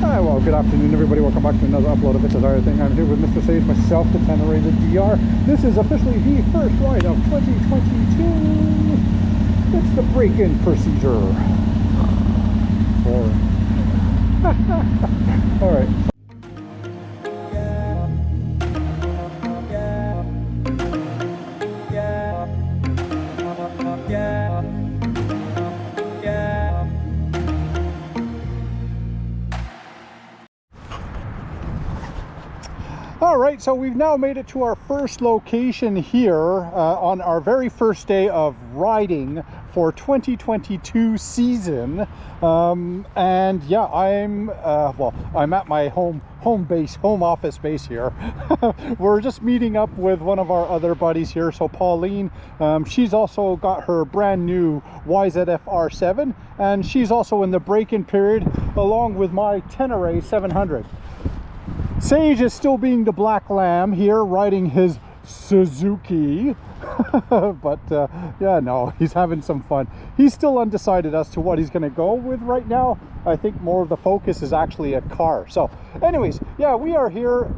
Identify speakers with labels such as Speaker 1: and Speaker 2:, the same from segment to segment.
Speaker 1: Hi, well, good afternoon, everybody. Welcome back to another upload of Its Dyer thing. I'm here with Mr. Sage, myself, the Tenere, the DR. This is officially the first ride of 2022. It's the break-in procedure. Boring. All right. All right, so we've now made it to our first location here on our very first day of riding for 2022 season. And yeah, I'm at my home office base here. We're just meeting up with one of our other buddies here. So Pauline, she's also got her brand new YZF-R7, and she's also in the break-in period along with my Tenere 700. Sage is still being the black lamb here, riding his Suzuki. But yeah, no, he's having some fun. He's still undecided as to what he's going to go with right now. I think more of the focus is actually a car. So anyways, yeah, we are here.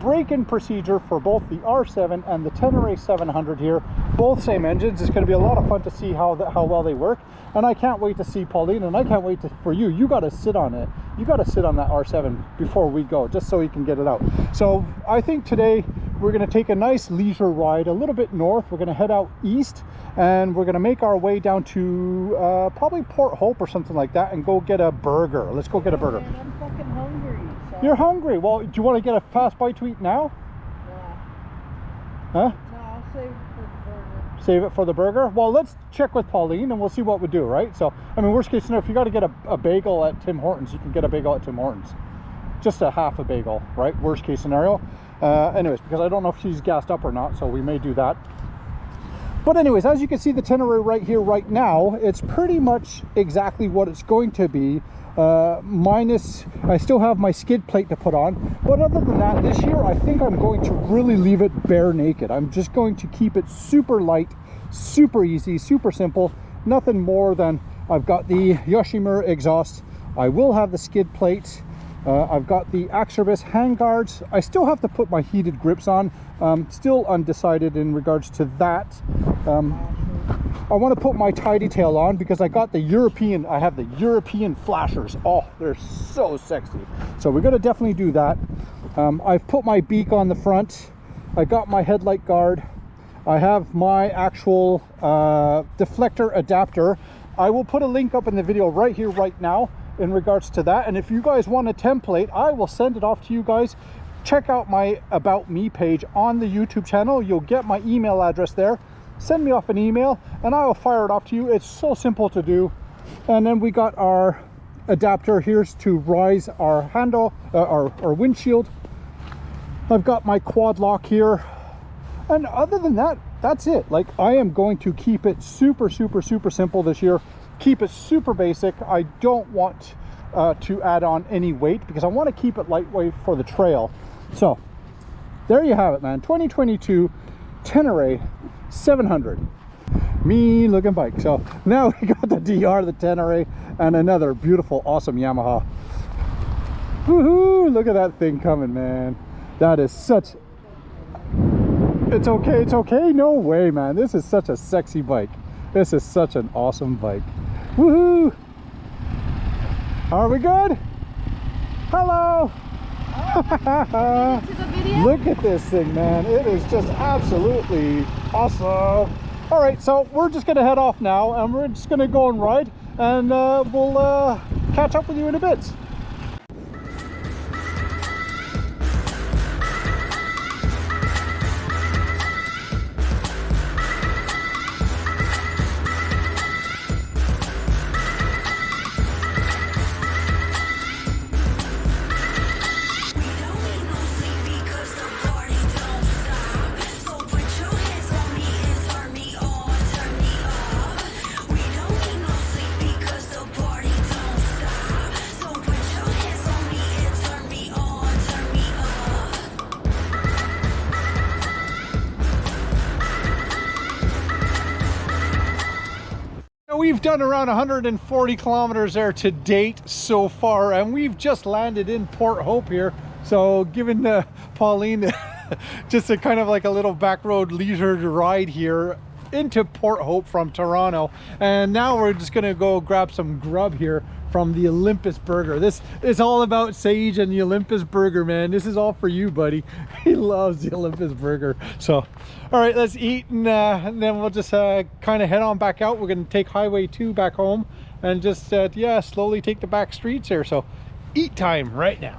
Speaker 1: Break-in procedure for both the R7 and the Tenere 700 here. Both same engines. It's going to be a lot of fun to see how well they work. And I can't wait to see Pauline, and I can't wait for you. You got to sit on it. You got to sit on that R7 before we go, just so you can get it out. So I think today we're going to take a nice leisure ride a little bit north. We're going to head out east, and we're going to make our way down to probably Port Hope or something like that, and go get a burger. Let's go get a burger.
Speaker 2: Man, I'm fucking hungry. So.
Speaker 1: You're hungry? Well, do you want to get a fast bite to eat now?
Speaker 2: Yeah.
Speaker 1: Huh?
Speaker 2: No, I'll save it for the burger.
Speaker 1: Save it for the burger? Well, let's check with Pauline and we'll see what we do, right? So, I mean, worst case scenario, if you got to get a bagel at Tim Hortons, you can get a bagel at Tim Hortons. Just a half a bagel, right? Worst case scenario. Anyways, because I don't know if she's gassed up or not, so we may do that. But anyways, as you can see, the Tenere right here, right now, it's pretty much exactly what it's going to be. Minus, I still have my skid plate to put on, but other than that, this year I think I'm going to really leave it bare naked. I'm just going to keep it super light, super easy, super simple. Nothing more than I've got the Yoshimura exhaust. I will have the skid plate. I've got the Axerbus handguards. I still have to put my heated grips on. Still undecided in regards to that. I want to put my tidy tail on because I got the European, I have the European flashers. Oh, they're so sexy. So we're going to definitely do that. I've put my beak on the front. I got my headlight guard. I have my actual deflector adapter. I will put a link up in the video right here, right now in regards to that. And if you guys want a template, I will send it off to you guys. Check out my About Me page on the YouTube channel. You'll get my email address there. Send me off an email and I will fire it off to you. It's so simple to do. And then we got our adapter here to rise our handle, our windshield. I've got my quad lock here. And other than that, that's it. Like, I am going to keep it super simple this year. Keep it super basic. I don't want to add on any weight because I want to keep it lightweight for the trail. So there you have it, man. 2022 Tenere 700. Mean looking bike. So now we got the DR, the Tenere, and another beautiful, awesome Yamaha. Woohoo! Look at that thing coming, man. That is such... It's okay, it's okay? No way, man. This is such a sexy bike. This is such an awesome bike. Woohoo! Are we good? Hello! Look at this thing, man. It is just absolutely awesome. All right, so we're just gonna head off now and we're just gonna go and ride, and we'll catch up with you in a bit. we've done around 140 kilometers there to date so far, and we've just landed in Port Hope here. So giving Pauline just a kind of like a little back road leisure ride here into Port Hope from Toronto. And now we're just gonna go grab some grub here from the Olympus Burger. This is all about Sage and the Olympus Burger, man. This is all for you, buddy. He loves the Olympus Burger. So, all right, let's eat, and then we'll just kind of head on back out. We're gonna take Highway 2 back home and just, yeah, slowly take the back streets here. So, eat time right now.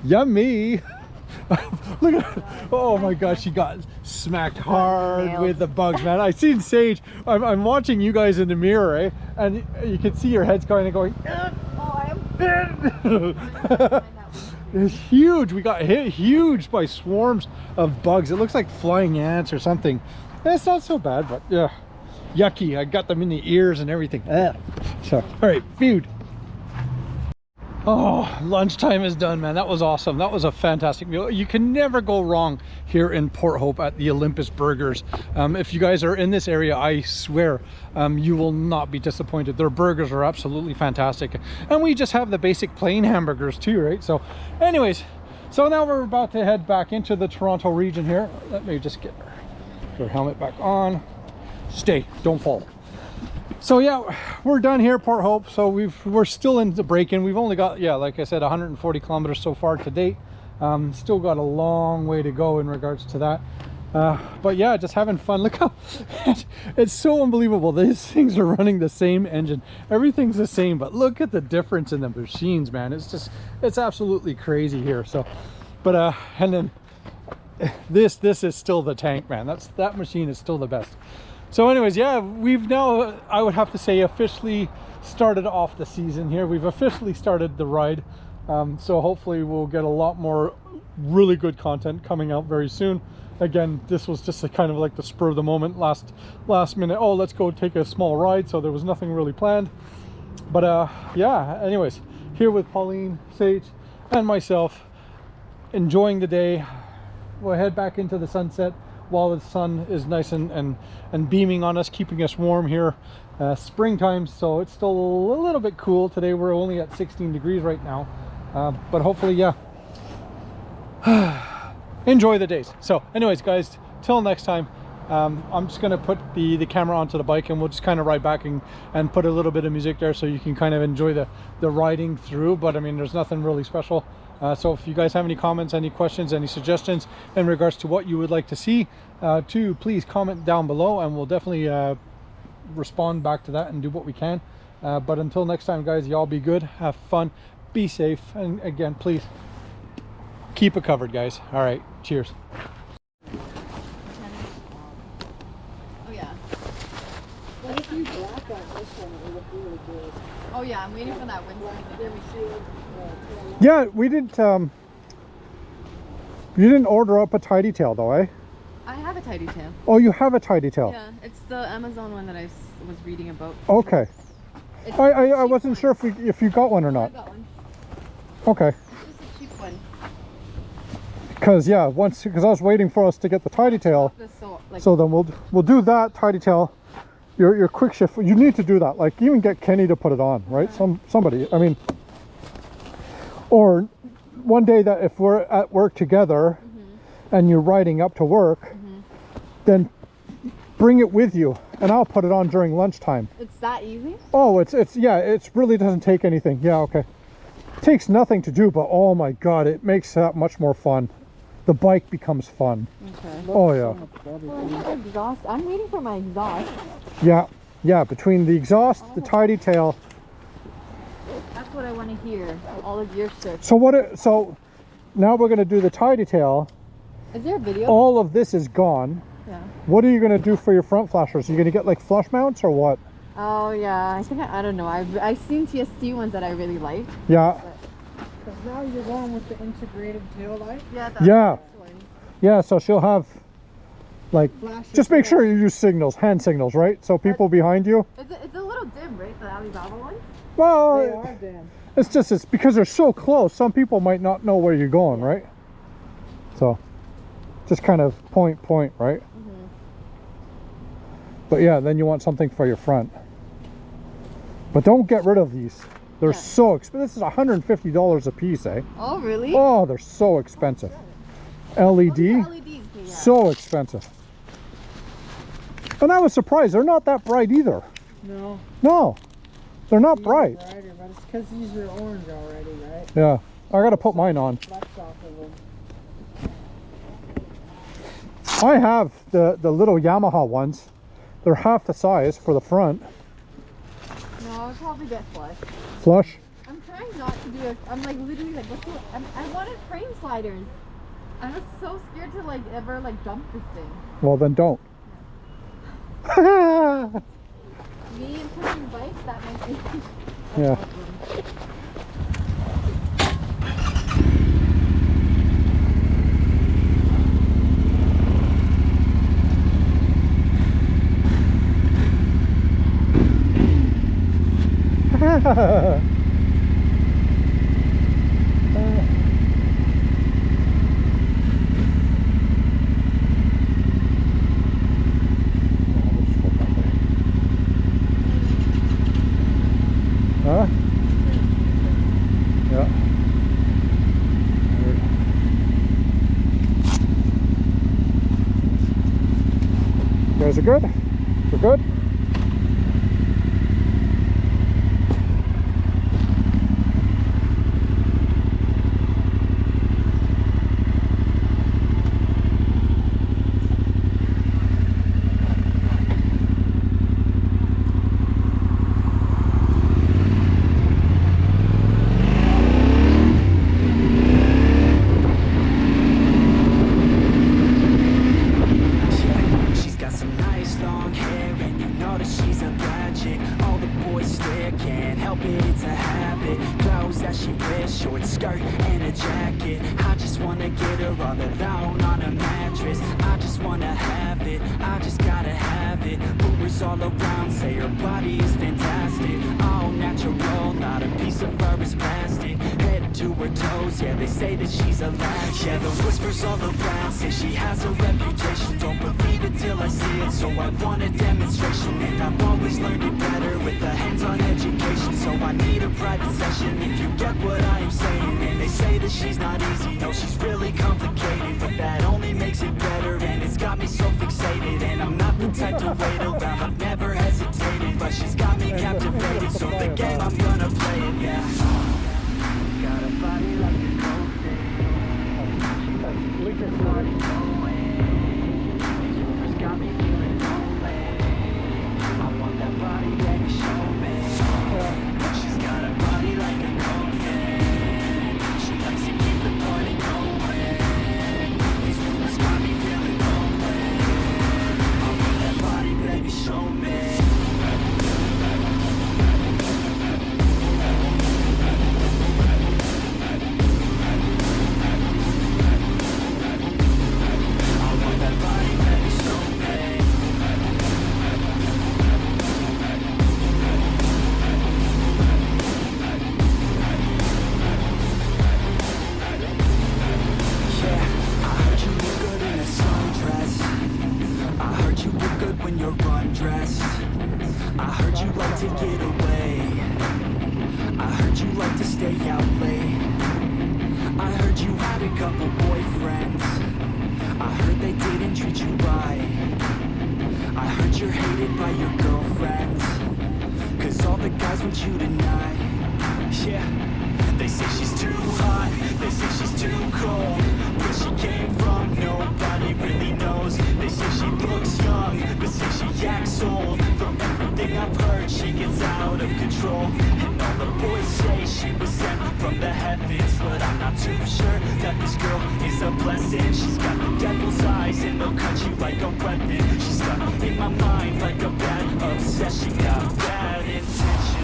Speaker 1: Yummy. Look at her. Oh my gosh, she got smacked hard with the bugs, man. I seen Sage. I'm watching you guys in the mirror, eh? And you can see your head's kind of going. It's huge. We got hit huge by swarms of bugs. It looks like flying ants or something. It's not so bad, but yeah, yucky. I got them in the ears and everything. So, all right, food. Oh, lunchtime is done, man. That was awesome. That was a fantastic meal. You can never go wrong here in Port Hope at the Olympus Burgers. If you guys are in this area, I swear you will not be disappointed. Their burgers are absolutely fantastic. And we just have the basic plain hamburgers too, right? So anyways, so now we're about to head back into the Toronto region here. Let me just get her helmet back on. Stay, don't fall. So yeah, we're done here, Port Hope. So we're still in the break-in. We've only got, yeah, like I said, 140 kilometers so far to date. Still got a long way to go in regards to that. But yeah, just having fun. Look how it's so unbelievable. These things are running the same engine. Everything's the same, but look at the difference in the machines, man. It's absolutely crazy here. So, but and then this is still the tank, man. That machine is still the best. So anyways, yeah, we've now, I would have to say, officially started off the season here. We've officially started the ride. So hopefully we'll get a lot more really good content coming out very soon. Again, this was just a kind of like the spur of the moment, last minute, oh, let's go take a small ride. So there was nothing really planned. But yeah, anyways, here with Pauline, Sage, and myself, enjoying the day. We'll head back into the sunset while the sun is nice and beaming on us, keeping us warm here. Springtime, so it's still a little bit cool. Today we're only at 16 degrees right now, but hopefully, yeah, enjoy the days. So anyways, guys, till next time, I'm just gonna put the camera onto the bike, and we'll just kind of ride back and put a little bit of music there so you can kind of enjoy the riding through. But I mean, there's nothing really special. So if you guys have any comments, any questions, any suggestions in regards to what you would like to see, please comment down below, and we'll definitely respond back to that and do what we can. But until next time, guys, y'all be good, have fun, be safe, and again, please keep it covered, guys. All right, cheers.
Speaker 2: Oh yeah. But if you black on this one, it would look really good. Oh yeah, I'm waiting for that windscreen to give me shit.
Speaker 1: Yeah, we didn't, you didn't order up a tidy tail though, eh?
Speaker 2: I have a tidy tail.
Speaker 1: Oh, you have a tidy tail?
Speaker 2: Yeah, it's the Amazon one that I was reading about.
Speaker 1: Okay. I wasn't sure if you got one or not.
Speaker 2: I got one.
Speaker 1: Okay.
Speaker 2: It's just a cheap one.
Speaker 1: Because yeah, because I was waiting for us to get the tidy tail. So then we'll do that tidy tail. Your quick shift, you need to do that. Like, even get Kenny to put it on, right? Somebody, I mean, or one day that if we're at work together and you're riding up to work, then bring it with you and I'll put it on during lunchtime.
Speaker 2: It's that easy?
Speaker 1: Oh, it's yeah, it really doesn't take anything. Yeah, okay. It takes nothing to do, but oh my God, it makes that much more fun. The bike becomes fun. Okay. Oh yeah.
Speaker 2: Well, exhaust. I'm waiting for my exhaust.
Speaker 1: Yeah, between the exhaust, the tidy tail.
Speaker 2: That's what I want to hear. All of your shit.
Speaker 1: So now we're going to do the tidy tail.
Speaker 2: Is there a video?
Speaker 1: All of this is gone.
Speaker 2: Yeah.
Speaker 1: What are you going to do for your front flashers? Are you going to get like flush mounts or what?
Speaker 2: Oh yeah, I think I don't know. I've seen TST ones that I really like.
Speaker 1: Yeah.
Speaker 3: Because now you're going with the integrated tail light.
Speaker 2: Yeah.
Speaker 1: Yeah. Yeah, so she'll have like,
Speaker 3: Flashes
Speaker 1: just make sure you use hand signals, right? So people behind you.
Speaker 2: It's a little dim, right? The Alibaba one.
Speaker 3: They
Speaker 1: Well,
Speaker 3: are dim.
Speaker 1: it's because they're so close. Some people might not know where you're going, right? So just kind of point, right? But yeah, then you want something for your front. But don't get rid of these. They're
Speaker 2: Yeah.
Speaker 1: so expensive. This is $150 a piece, eh?
Speaker 2: Oh, really?
Speaker 1: Oh, they're so expensive. LED,
Speaker 2: LEDs, okay, yeah.
Speaker 1: so expensive. And I was surprised. They're not that bright either.
Speaker 3: No.
Speaker 1: No, they're not
Speaker 3: These are
Speaker 1: bright.
Speaker 3: brighter, but it's because these are orange already, right?
Speaker 1: Yeah, I gotta put mine on.
Speaker 3: Flex off of them.
Speaker 1: I have the little Yamaha ones. They're half the size for the front.
Speaker 2: No, I'll probably get flush.
Speaker 1: Flush.
Speaker 2: I'm trying not to do it. I'm like literally like, what's the, I wanted frame sliders. I'm just so scared to like ever like dump this thing.
Speaker 1: Well, then don't.
Speaker 2: Me and pushing bikes, that might be.
Speaker 1: Yeah. Huh? Yeah. You guys are good? We're good?
Speaker 4: She's got some nice long hair, and you know that she's a bad chick. All the boys stare, can't help it, it's a habit. Clothes that she wears, short skirt and a jacket. I just wanna get her all alone on a mattress. I just wanna have it, I just gotta have it. Rumors all around say her body is fantastic. All natural, not a piece of fur is plastic. Head to her toes, yeah, they say that she's a latch. Yeah, the whispers all around say she has a reputation. Don't believe it till I see it, so I want a demonstration. And I've always learned it better with a hands-on education. So I need a private session if you get what I am saying. And they say that she's not easy, no, she's really complicated. But that only makes it better, and it's got me so fixated. And I'm not the type to wait around, I've never hesitated. But she's got me captivated, so the game, I'm gonna play it, yeah. Got a body like a cold thing. Got me feeling lonely. I want that body, baby, show me. She's got a body like a cold thing. She likes to keep the party going. These rumors got me feeling lonely. I want that body, baby, show me. Undressed. I heard you like to get away. I heard you like to stay out late. I heard you had a couple boyfriends. I heard they didn't treat you right. I heard you're hated by your girlfriends, 'cause all the guys want you tonight. Yeah, they say she's too hot, they say she's too cold. Where she came from, nobody really knows. They say she looks young, but say she acts old. From everything I've heard, she gets out of control. And all the boys say she was sent from the heavens, but I'm not too sure that this girl is a blessing. She's got the devil's eyes and they'll cut you like a weapon. She's stuck in my mind like a bad obsession. Got bad intentions.